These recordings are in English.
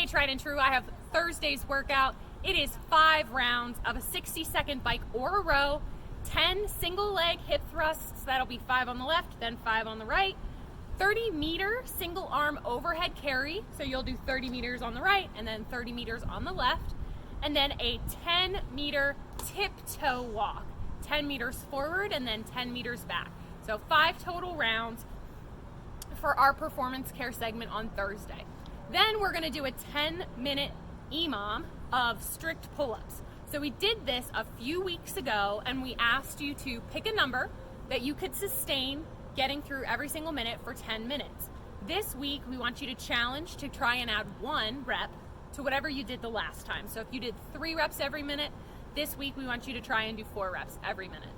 Hey, tried and true, I have Thursday's workout. It is 5 rounds of a 60-second bike or a row, 10 single leg hip thrusts, that'll be 5 on the left, then 5 on the right, 30-meter single arm overhead carry, so you'll do 30 meters on the right and then 30 meters on the left, and then a 10-meter tiptoe walk, 10 meters forward and then 10 meters back. So 5 total rounds for our performance care segment on Thursday. Then we're gonna do a 10-minute EMOM of strict pull-ups. So we did this a few weeks ago and we asked you to pick a number that you could sustain getting through every single minute for 10 minutes. This week we want you to challenge to try and add 1 rep to whatever you did the last time. So if you did 3 reps every minute, this week we want you to try and do 4 reps every minute.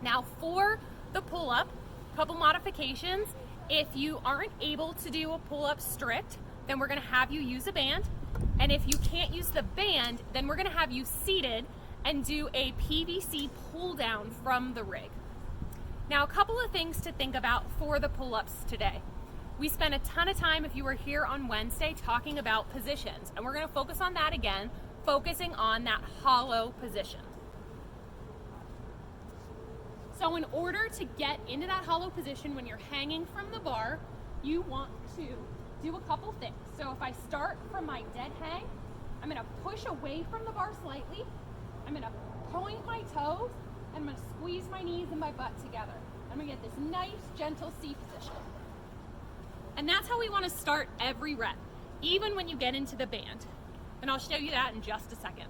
Now for the pull-up, couple modifications. If you aren't able to do a pull-up strict, then we're gonna have you use a band. And if you can't use the band, then we're gonna have you seated and do a PVC pull down from the rig. Now, a couple of things to think about for the pull-ups today. We spent a ton of time, if you were here on Wednesday, talking about positions, and we're gonna focus on that again, focusing on that hollow position. So in order to get into that hollow position when you're hanging from the bar, you want to do a couple things. So if I start from my dead hang, I'm gonna push away from the bar slightly. I'm gonna point my toes, and I'm gonna squeeze my knees and my butt together. I'm gonna get this nice, gentle C position. And that's how we wanna start every rep, even when you get into the band. And I'll show you that in just a second.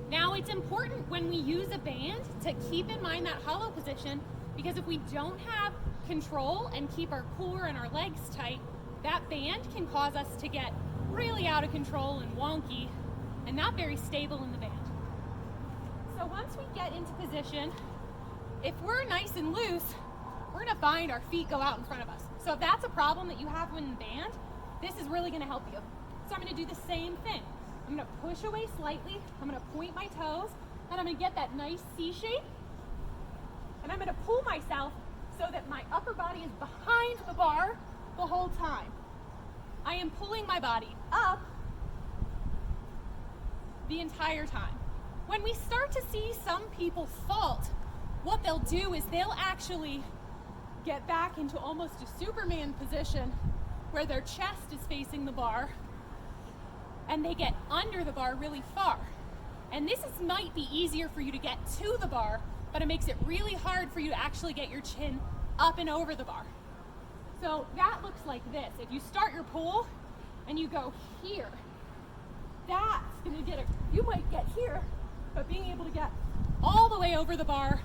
Now, it's important when we use a band to keep in mind that hollow position, because if we don't have control and keep our core and our legs tight, that band can cause us to get really out of control and wonky and not very stable in the band. So once we get into position, if we're nice and loose, we're gonna find our feet go out in front of us. So if that's a problem that you have in the band, this is really gonna help you. So I'm gonna do the same thing. I'm gonna push away slightly, I'm gonna point my toes, and I'm gonna get that nice C shape, and I'm gonna pull myself so that my upper body is behind the bar the whole time. I am pulling my body up the entire time. When we start to see some people fault, what they'll do is they'll actually get back into almost a Superman position where their chest is facing the bar and they get under the bar really far. And might be easier for you to get to the bar, but it makes it really hard for you to actually get your chin up and over the bar. So that looks like this. If you start your pull and you go here, that's gonna you might get here, but being able to get all the way over the bar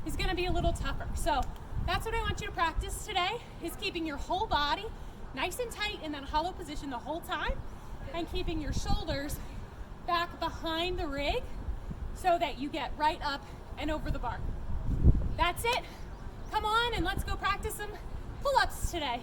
is gonna be a little tougher. So that's what I want you to practice today, is keeping your whole body nice and tight in that hollow position the whole time, and keeping your shoulders back behind the rig so that you get right up and over the bar. That's it. Come on and let's go practice some pull-ups today.